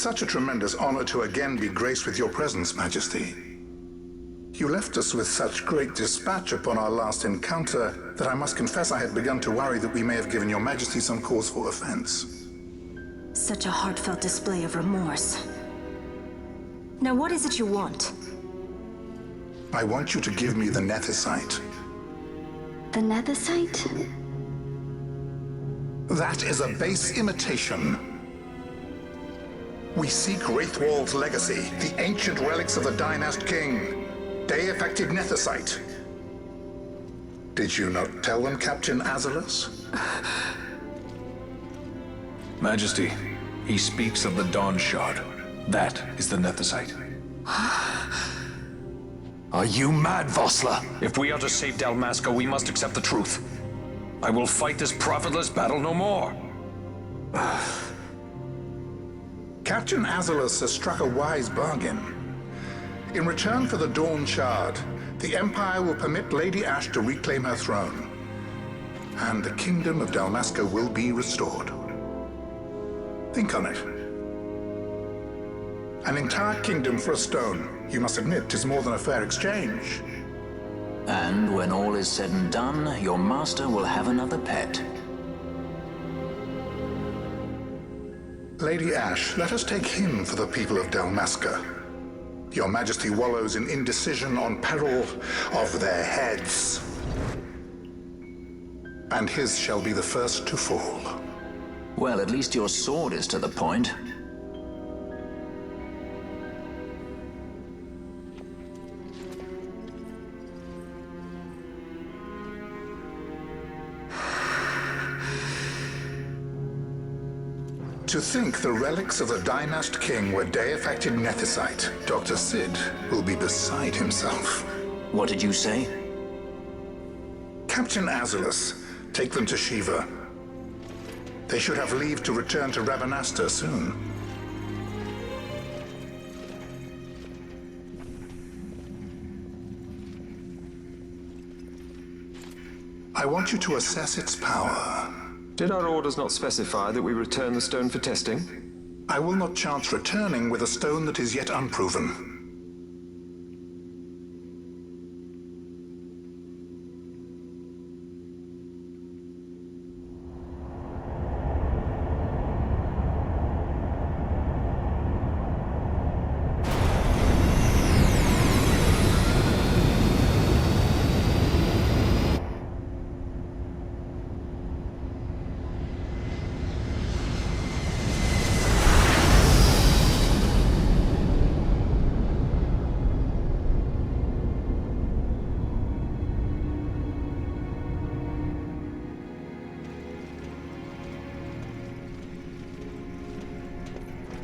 such a tremendous honor to again be graced with your presence, Majesty. You left us with such great dispatch upon our last encounter that I must confess I had begun to worry that we may have given your Majesty some cause for offense. Such a heartfelt display of remorse. Now what is it you want? I want you to give me the Nethicite. The Nethicite? That is a base imitation. We seek Wraithwall's legacy, the ancient relics of the Dynast King, Day-affected Nethicite. Did you not tell them, Captain Azalus? Majesty, he speaks of the Dawn Shard. That is the Nethicite. Are you mad, Vossler? If we are to save Dalmasca, we must accept the truth. I will fight this profitless battle no more. Captain Azalus has struck a wise bargain. In return for the Dawn Shard, the Empire will permit Lady Ash to reclaim her throne, and the Kingdom of Dalmasca will be restored. Think on it. An entire kingdom for a stone. You must admit, 'tis more than a fair exchange. And when all is said and done, your master will have another pet. Lady Ash, let us take him for the people of Dalmasca. Your Majesty wallows in indecision on peril of their heads. And his shall be the first to fall. Well, at least your sword is to the point. To think the relics of the Dynast King were Day-affected Nethicite, Dr. Sid will be beside himself. What did you say? Captain Azalus, take them to Shiva. They should have leave to return to Rabanasta soon. I want you to assess its power. Did our orders not specify that we return the stone for testing? I will not chance returning with a stone that is yet unproven.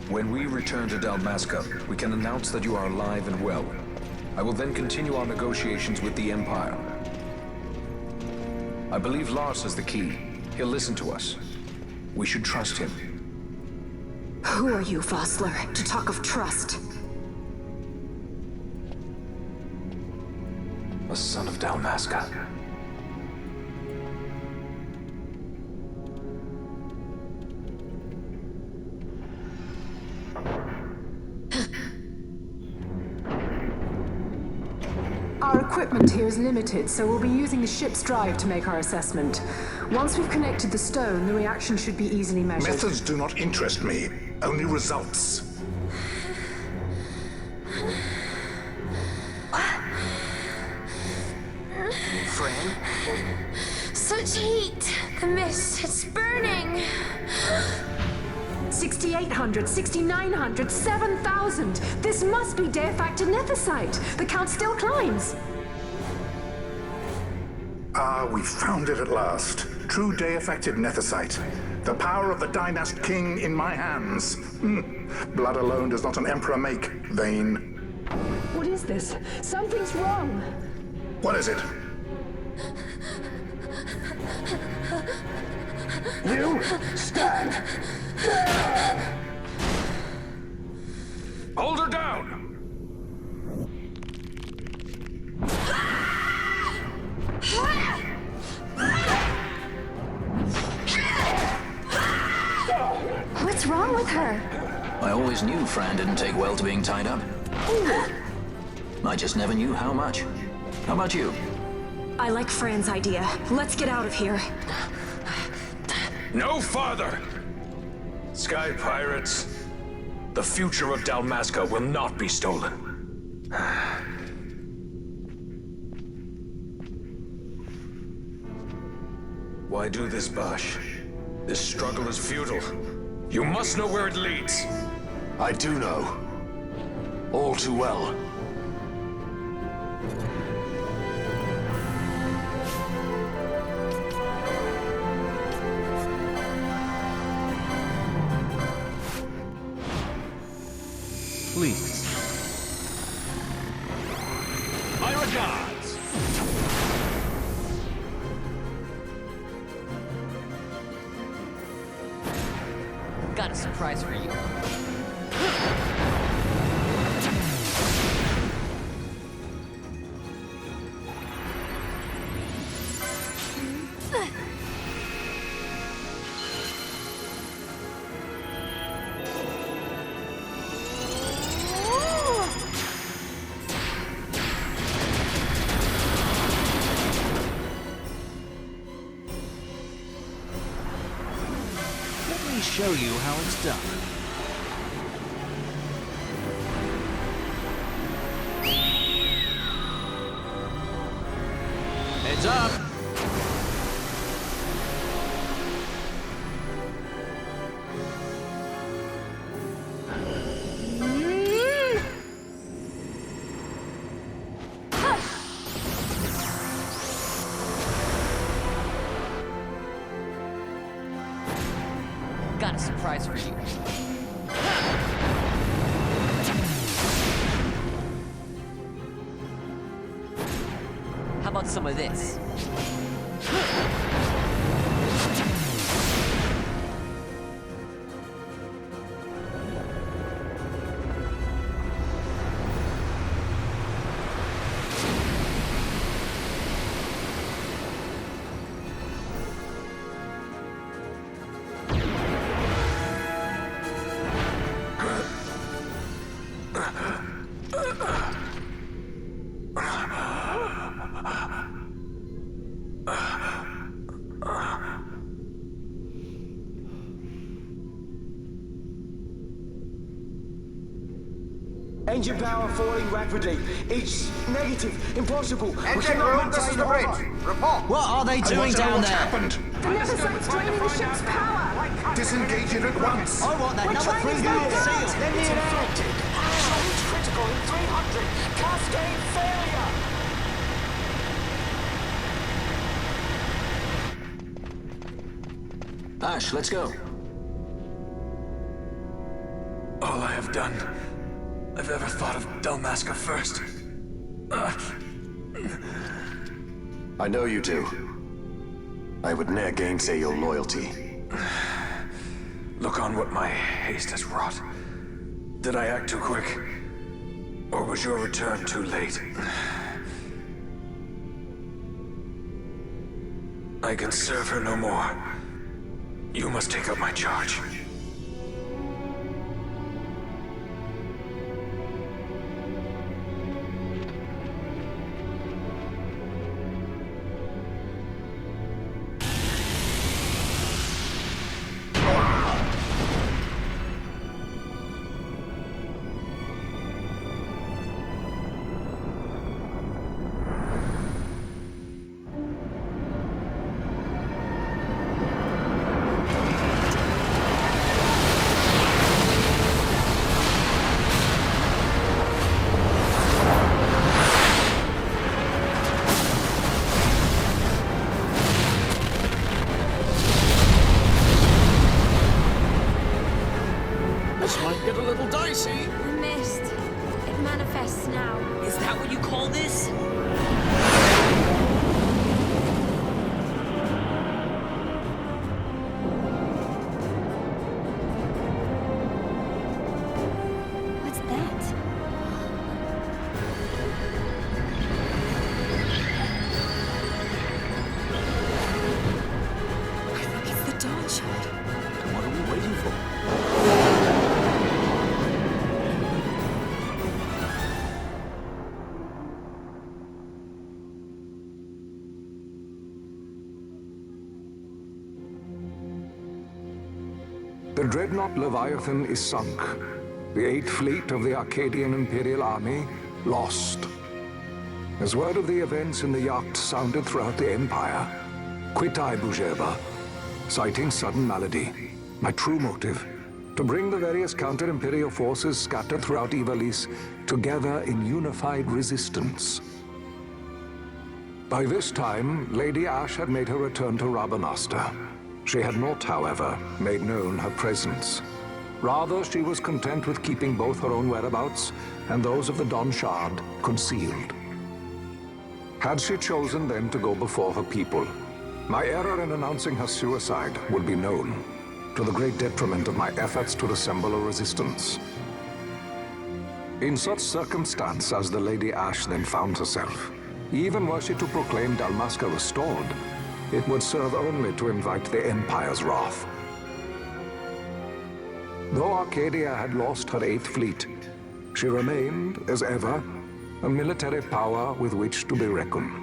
When we return to Dalmasca, we can announce that you are alive and well. I will then continue our negotiations with the Empire. I believe Lars has the key. He'll listen to us. We should trust him. Who are you, Vossler, to talk of trust? A son of Dalmasca. Our equipment here is limited, so we'll be using the ship's drive to make our assessment. Once we've connected the stone, the reaction should be easily measured. Methods do not interest me, only results. Friend? Such heat! The mist, it's burning! 6,800, 6,900, 7,000! This must be Day-affected Nethicite! The count still climbs! Ah, we found it at last. True Day-affected Nethicite. The power of the Dynast King in my hands. Blood alone does not an emperor make, vain. What is this? Something's wrong! What is it? You stand! Hold her down! What's wrong with her? I always knew Fran didn't take well to being tied up. I just never knew how much. How about you? I like Fran's idea. Let's get out of here. No farther! Sky Pirates, the future of Dalmasca will not be stolen. Why do this, Bash? This struggle is futile. You must know where it leads. I do know. All too well. Please. My regards. Got a surprise for you. Let me show you how it's done. Heads up! Got a surprise for you. How about some of this? Engine power falling rapidly. It's negative. Impossible. Engine room, this is the bridge. Report. What are they doing down What's there? happened? The Neversite's draining the ship's power! Disengage it at once. I want that We're number trying to 3 stop unit that. sealed. Let me It's in. infected. Charge critical in 300. Cascade failure. Ash, let's go. All I have done, I've ever thought of Dalmasca first. I know you do. I would ne'er gainsay your loyalty. Look on what my haste has wrought. Did I act too quick? Or was your return too late? I can serve her no more. You must take up my charge. This might get a little dicey. The mist. It manifests now. Is that what you call this? What's that? I think it's the Dawn Shard. What are we waiting for? The dreadnought Leviathan is sunk. The 8th Fleet of the Arcadian Imperial Army lost. As word of the events in the yacht sounded throughout the Empire, quit I Bujeba, citing sudden malady. My true motive, to bring the various counter-imperial forces scattered throughout Ivalice together in unified resistance. By this time, Lady Ash had made her return to Rabanastre. She had not, however, made known her presence. Rather, she was content with keeping both her own whereabouts and those of the Don Shard concealed. Had she chosen then to go before her people, my error in announcing her suicide would be known, to the great detriment of my efforts to assemble a resistance. In such circumstance as the Lady Ash then found herself, even were she to proclaim Dalmasca restored, it would serve only to invite the Empire's wrath. Though Arcadia had lost her 8th Fleet, she remained, as ever, a military power with which to be reckoned.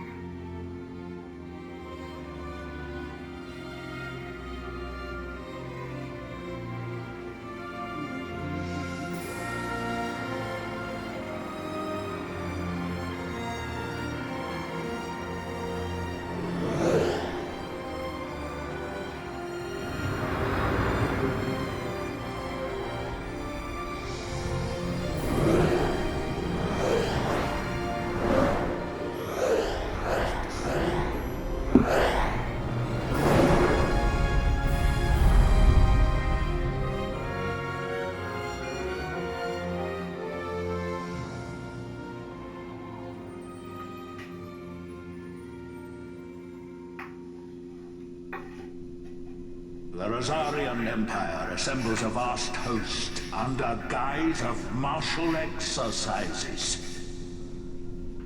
The Rosarian Empire assembles a vast host under guise of martial exercises.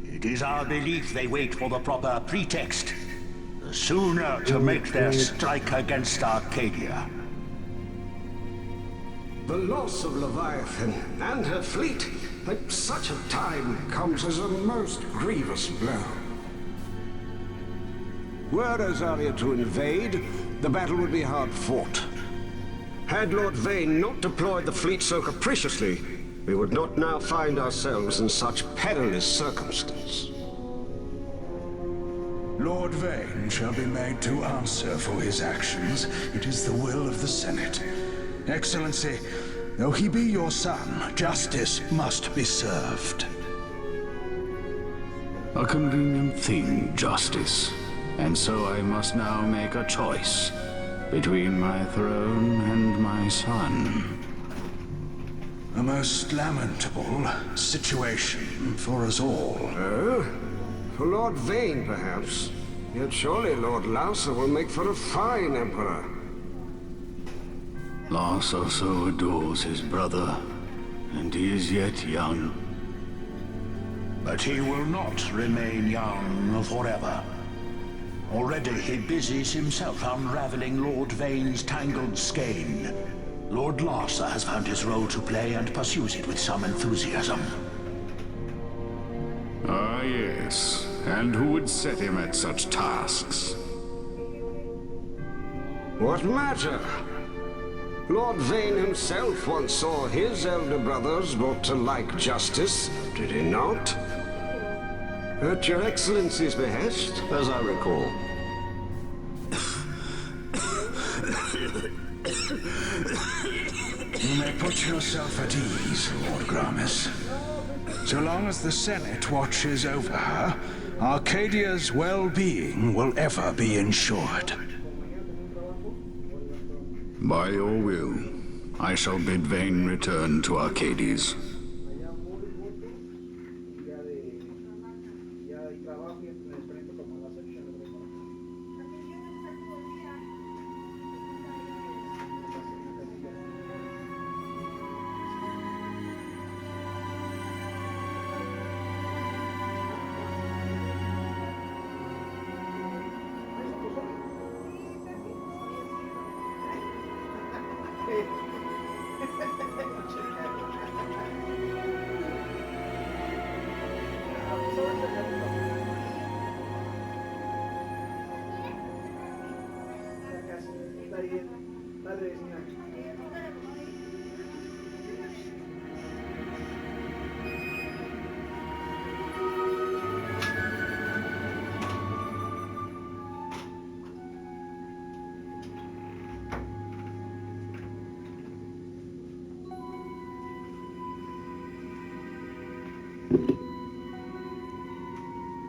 It is our belief they wait for the proper pretext, the sooner to make their strike against Arcadia. The loss of Leviathan and her fleet at such a time comes as a most grievous blow. Were Rosaria to invade, the battle would be hard fought. Had Lord Vayne not deployed the fleet so capriciously, we would not now find ourselves in such perilous circumstance. Lord Vayne shall be made to answer for his actions. It is the will of the Senate. Excellency, though he be your son, justice must be served. A convenient thing, justice. And so I must now make a choice between my throne and my son. A most lamentable situation for us all. Oh? For Lord Vayne, perhaps. Yet surely Lord Lauser will make for a fine emperor. Lauser so adores his brother, and he is yet young. But he will not remain young forever. Already he busies himself unraveling Lord Vayne's tangled skein. Lord Larsa has found his role to play and pursues it with some enthusiasm. Ah, yes. And who would set him at such tasks? What matter? Lord Vayne himself once saw his elder brothers brought to like justice, did he not? At your Excellency's behest, as I recall. You may put yourself at ease, Lord Gramis. So long as the Senate watches over her, Arcadia's well-being will ever be ensured. By your will, I shall bid Vayne return to Arcades.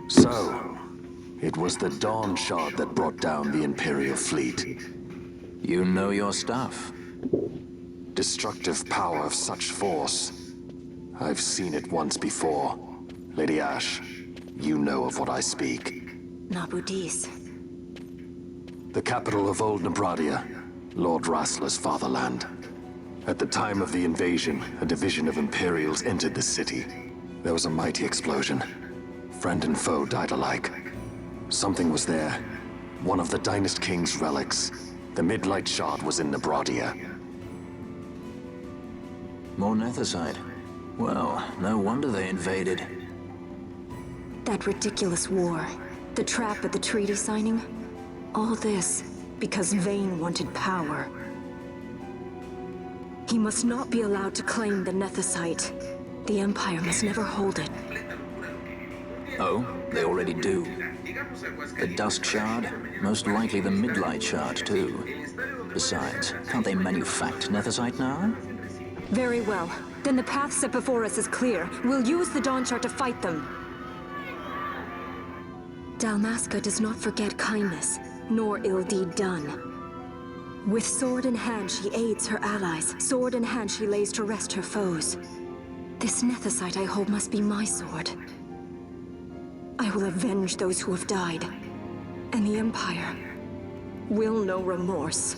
So, it was the Dawn Shard that brought down the Imperial fleet. You know your stuff. Destructive power of such force. I've seen it once before. Lady Ash, you know of what I speak. Nabudis. The capital of Old Nebradia, Lord Rassler's fatherland. At the time of the invasion, a division of Imperials entered the city. There was a mighty explosion. Friend and foe died alike. Something was there. One of the Dynast King's relics. The Midlight Shard was in Nebradia. More Nethicite. Well, no wonder they invaded. That ridiculous war. The trap at the treaty signing. All this because Vayne wanted power. He must not be allowed to claim the Nethicite. The Empire must never hold it. Oh, they already do. The Dusk Shard? Most likely the Midlight Shard, too. Besides, can't they manufacture Nethicite now? Very well. Then the path set before us is clear. We'll use the Dawn Shard to fight them. Dalmasca does not forget kindness, nor ill deed done. With sword in hand, she aids her allies. Sword in hand, she lays to rest her foes. This Nethicite I hold must be my sword. I will avenge those who have died, and the Empire will know remorse.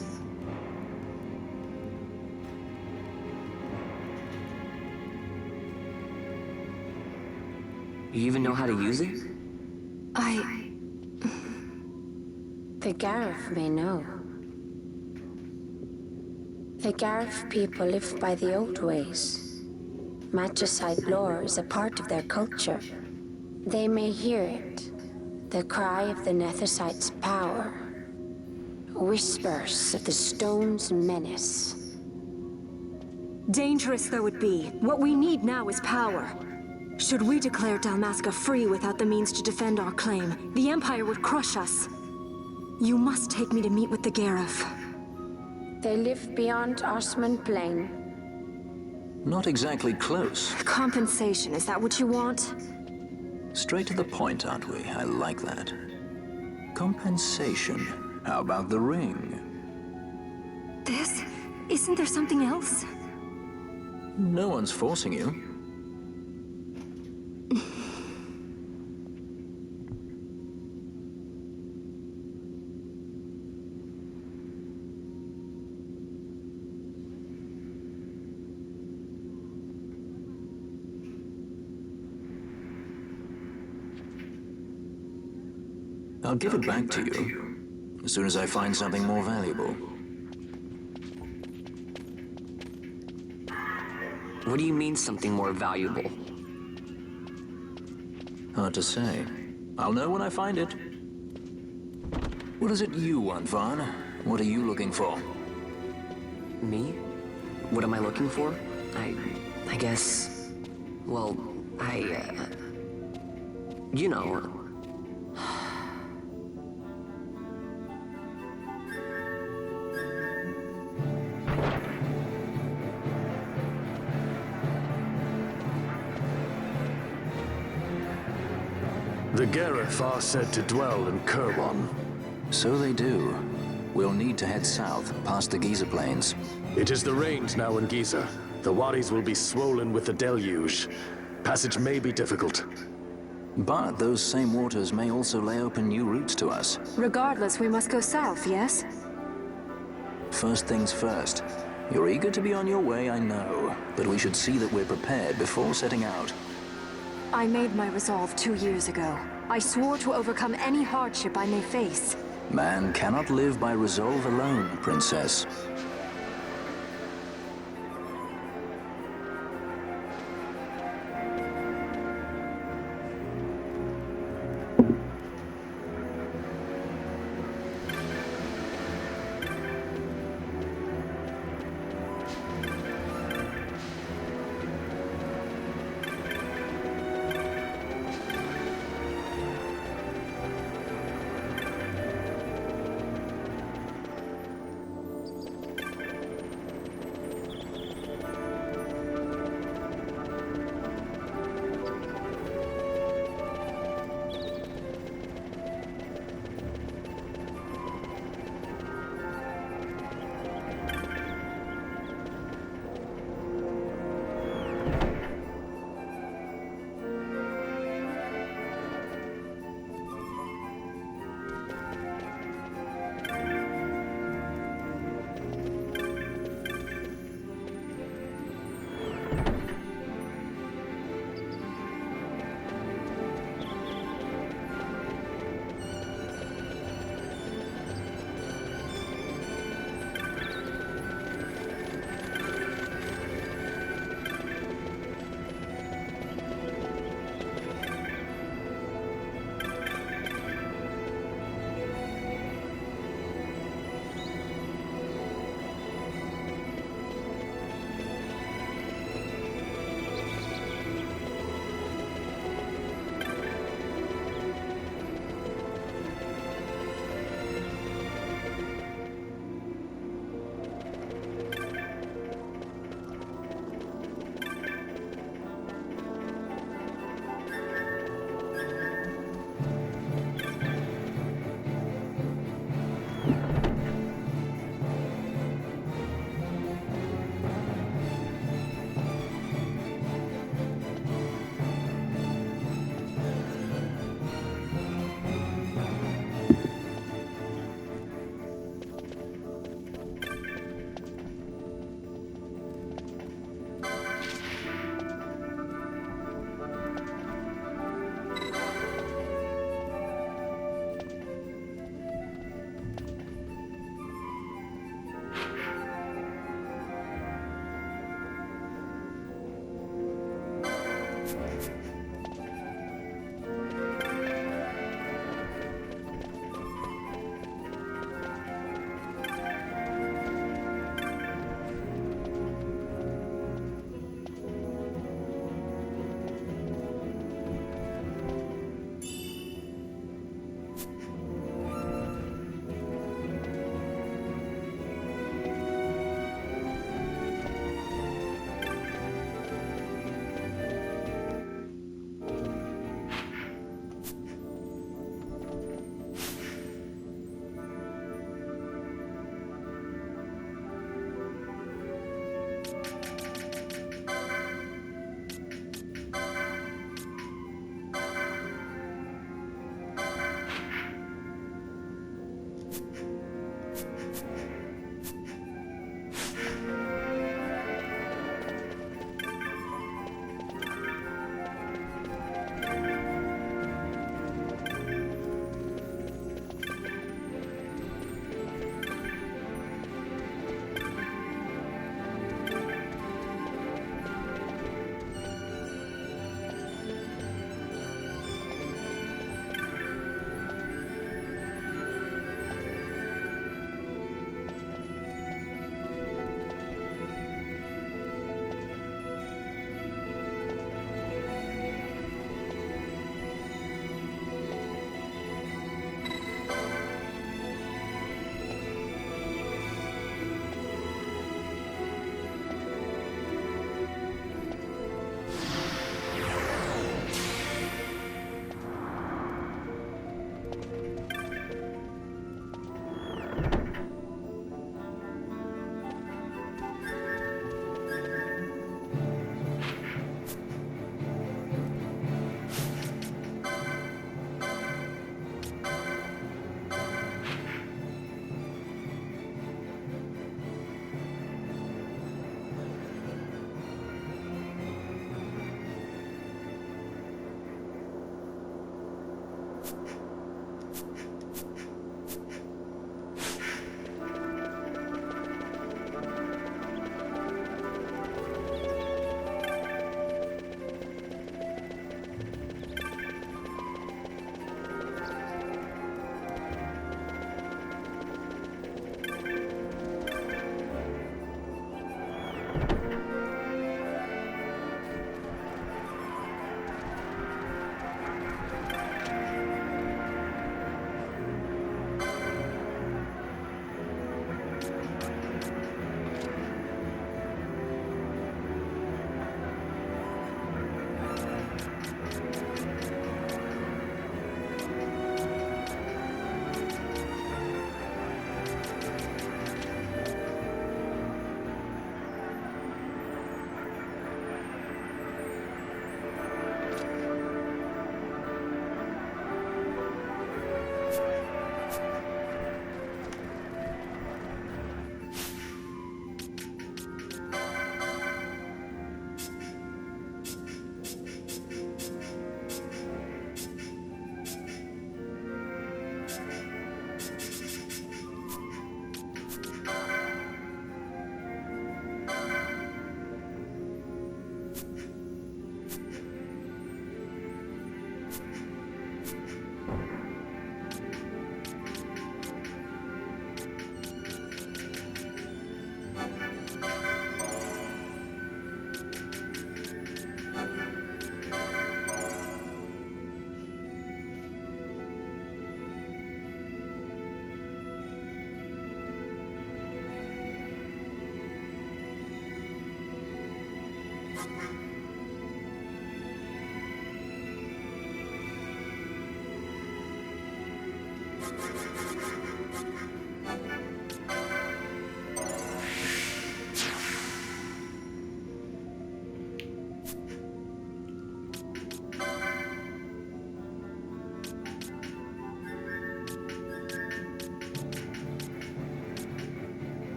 You even know how to use it? The Gareth may know. The Gareth people live by the old ways. Magicite lore is a part of their culture. They may hear it, the cry of the Nethicite's power. Whispers of the stone's menace. Dangerous though it be, what we need now is power. Should we declare Dalmasca free without the means to defend our claim, the Empire would crush us. You must take me to meet with the Gareth. They live beyond Osman Plain. Not exactly close. Compensation, is that what you want? Straight to the point, aren't we? I like that. Compensation. How about the ring? This? Isn't there something else? No one's forcing you. I'll give it back to you as soon as I find something more valuable. What do you mean something more valuable? Hard to say. I'll know when I find it. What is it you want, Vaughn? What are you looking for? Me? What am I looking for? I guess... Well, you know... The Gareth are said to dwell in Kerwan. So they do. We'll need to head south, past the Giza Plains. It is the rains now in Giza. The wadis will be swollen with the deluge. Passage may be difficult. But those same waters may also lay open new routes to us. Regardless, we must go south, yes? First things first. You're eager to be on your way, I know. But we should see that we're prepared before setting out. I made my resolve 2 years ago. I swore to overcome any hardship I may face. Man cannot live by resolve alone, Princess.